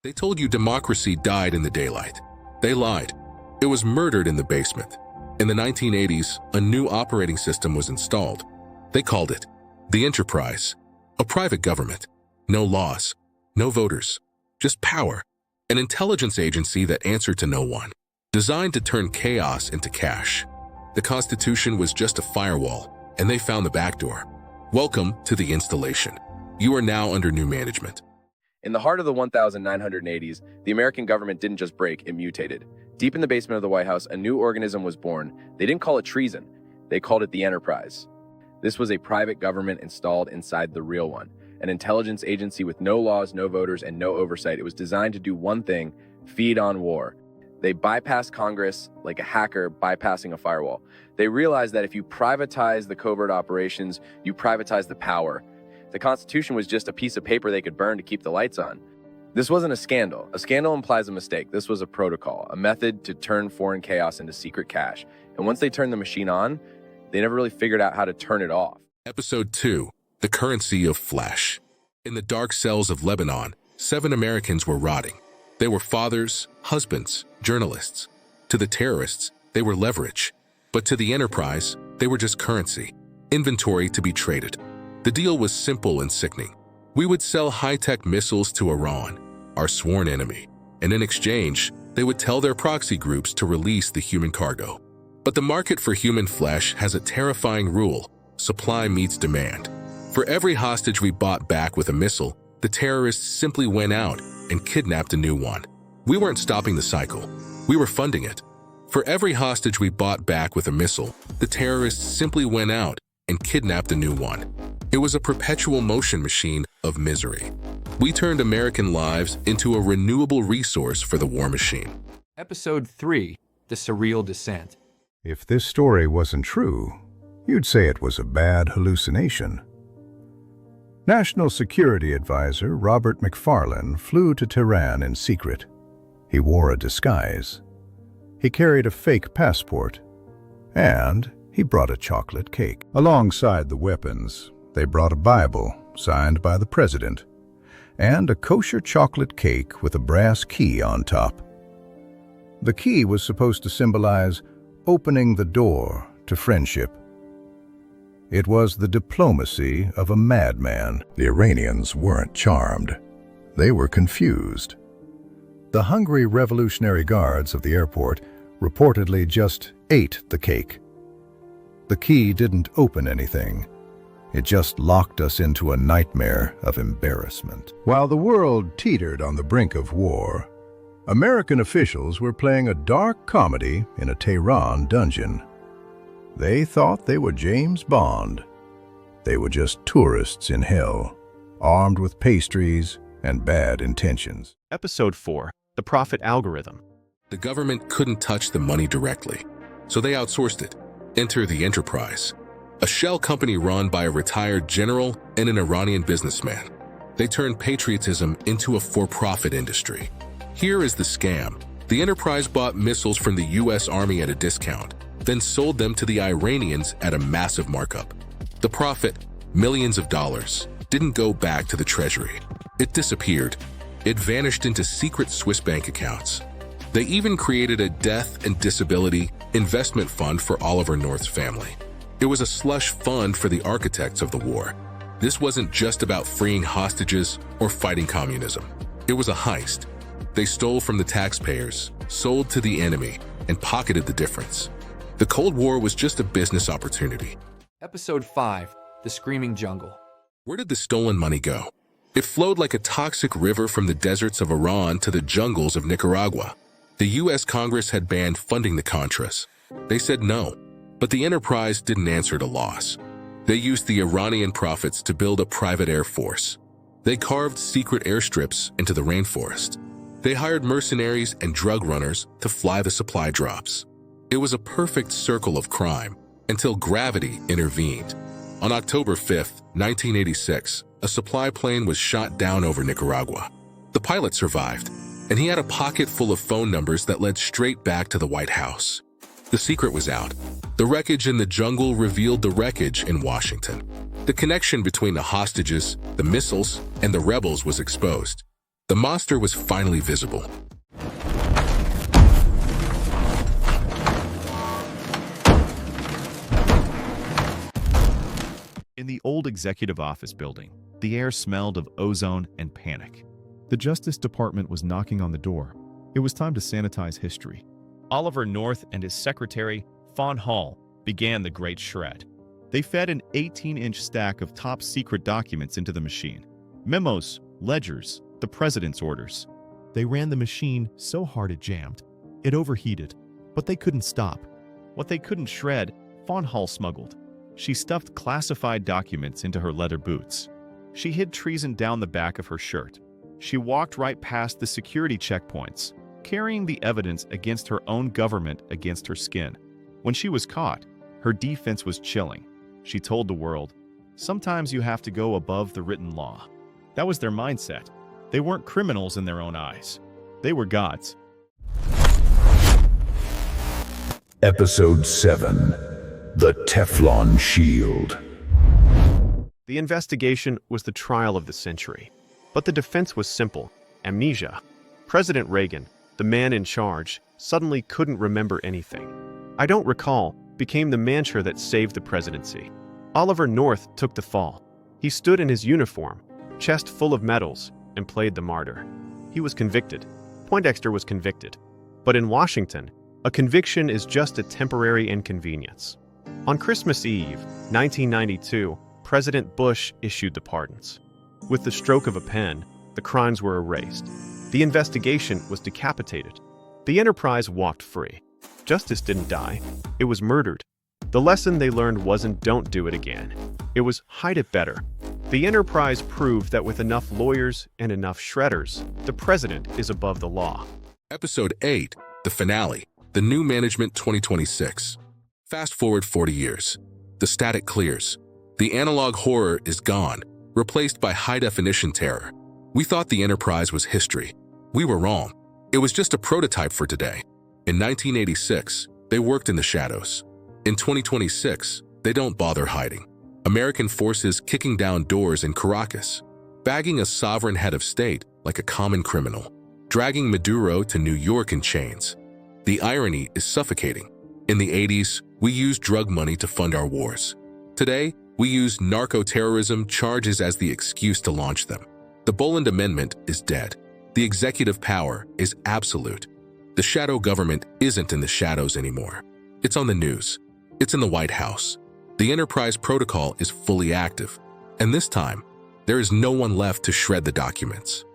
They told you democracy died in the daylight. They lied. It was murdered in the basement. In the 1980s, a new operating system was installed. They called it the Enterprise, a private government. No laws, no voters, just power. An intelligence agency that answered to no one, designed to turn chaos into cash. The Constitution was just a firewall, and they found the back door. Welcome to the installation. You are now under new management. In the heart of the 1980s, the American government didn't just break, it mutated. Deep in the basement of the White House, a new organism was born. They didn't call it treason. They called it the Enterprise. This was a private government installed inside the real one, an intelligence agency with no laws, no voters, and no oversight. It was designed to do one thing: feed on war. They bypassed Congress like a hacker bypassing a firewall. They realized that if you privatize the covert operations, you privatize the power. The Constitution was just a piece of paper they could burn to keep the lights on. This wasn't a scandal. A scandal implies a mistake. This was a protocol, a method to turn foreign chaos into secret cash. And once they turned the machine on, they never really figured out how to turn it off. Episode 2, The Currency of Flesh. In the dark cells of Lebanon, 7 Americans were rotting. They were fathers, husbands, journalists. To the terrorists, they were leverage. But to the Enterprise, they were just currency, inventory to be traded. The deal was simple and sickening. We would sell high-tech missiles to Iran, our sworn enemy, and in exchange, they would tell their proxy groups to release the human cargo. But the market for human flesh has a terrifying rule: supply meets demand. For every hostage we bought back with a missile, the terrorists simply went out and kidnapped a new one. We weren't stopping the cycle. We were funding it. For every hostage we bought back with a missile, the terrorists simply went out and kidnapped a new one. It was a perpetual motion machine of misery. We turned American lives into a renewable resource for the war machine. Episode 3, The Surreal Descent. If this story wasn't true, you'd say it was a bad hallucination. National Security Advisor Robert McFarlane flew to Tehran in secret. He wore a disguise. He carried a fake passport. And he brought a chocolate cake. Alongside the weapons, they brought a Bible signed by the president and a kosher chocolate cake with a brass key on top. The key was supposed to symbolize opening the door to friendship. It was the diplomacy of a madman. The Iranians weren't charmed. They were confused. The hungry Revolutionary Guards of the airport reportedly just ate the cake. The key didn't open anything. It just locked us into a nightmare of embarrassment. While the world teetered on the brink of war, American officials were playing a dark comedy in a Tehran dungeon. They thought they were James Bond. They were just tourists in hell, armed with pastries and bad intentions. Episode 4, The Profit Algorithm. The government couldn't touch the money directly, so they outsourced it. Enter the Enterprise, a shell company run by a retired general and an Iranian businessman. They turned patriotism into a for-profit industry. Here is the scam. The Enterprise bought missiles from the U.S. Army at a discount, then sold them to the Iranians at a massive markup. The profit, millions of dollars, didn't go back to the treasury. It disappeared. It vanished into secret Swiss bank accounts. They even created a death and disability investment fund for Oliver North's family. It was a slush fund for the architects of the war. This wasn't just about freeing hostages or fighting communism. It was a heist. They stole from the taxpayers, sold to the enemy, and pocketed the difference. The Cold War was just a business opportunity. Episode 5, The Screaming Jungle. Where did the stolen money go? It flowed like a toxic river from the deserts of Iran to the jungles of Nicaragua. The U.S. Congress had banned funding the Contras. They said no, but the Enterprise didn't answer to loss. They used the Iranian profits to build a private air force. They carved secret airstrips into the rainforest. They hired mercenaries and drug runners to fly the supply drops. It was a perfect circle of crime until gravity intervened. On October 5, 1986, a supply plane was shot down over Nicaragua. The pilot survived, and he had a pocket full of phone numbers that led straight back to the White House. The secret was out. The wreckage in the jungle revealed the wreckage in Washington. The connection between the hostages, the missiles, and the rebels was exposed. The monster was finally visible. In the old executive office building, the air smelled of ozone and panic. The Justice Department was knocking on the door. It was time to sanitize history. Oliver North and his secretary, Fawn Hall, began the Great Shred. They fed an 18-inch stack of top-secret documents into the machine. Memos, ledgers, the president's orders. They ran the machine so hard it jammed. It overheated, but they couldn't stop. What they couldn't shred, Fawn Hall smuggled. She stuffed classified documents into her leather boots. She hid treason down the back of her shirt. She walked right past the security checkpoints, carrying the evidence against her own government against her skin. When she was caught, her defense was chilling. She told the world, "Sometimes you have to go above the written law." That was their mindset. They weren't criminals in their own eyes. They were gods. Episode 7. The Teflon Shield. The investigation was the trial of the century. But the defense was simple: amnesia. President Reagan, the man in charge, suddenly couldn't remember anything. "I don't recall" became the mantra that saved the presidency. Oliver North took the fall. He stood in his uniform, chest full of medals, and played the martyr. He was convicted. Poindexter was convicted. But in Washington, a conviction is just a temporary inconvenience. On Christmas Eve, 1992, President Bush issued the pardons. With the stroke of a pen, the crimes were erased. The investigation was decapitated. The Enterprise walked free. Justice didn't die. It was murdered. The lesson they learned wasn't "don't do it again." It was "hide it better." The Enterprise proved that with enough lawyers and enough shredders, the president is above the law. Episode 8, the finale, the new management 2026. Fast forward 40 years. The static clears. The analog horror is gone, replaced by high-definition terror. We thought the Enterprise was history. We were wrong. It was just a prototype for today. In 1986, they worked in the shadows. In 2026, they don't bother hiding. American forces kicking down doors in Caracas, bagging a sovereign head of state like a common criminal, dragging Maduro to New York in chains. The irony is suffocating. In the 80s, we used drug money to fund our wars. Today, we use narco-terrorism charges as the excuse to launch them. The Boland Amendment is dead. The executive power is absolute. The shadow government isn't in the shadows anymore. It's on the news. It's in the White House. The Enterprise protocol is fully active. And this time, there is no one left to shred the documents.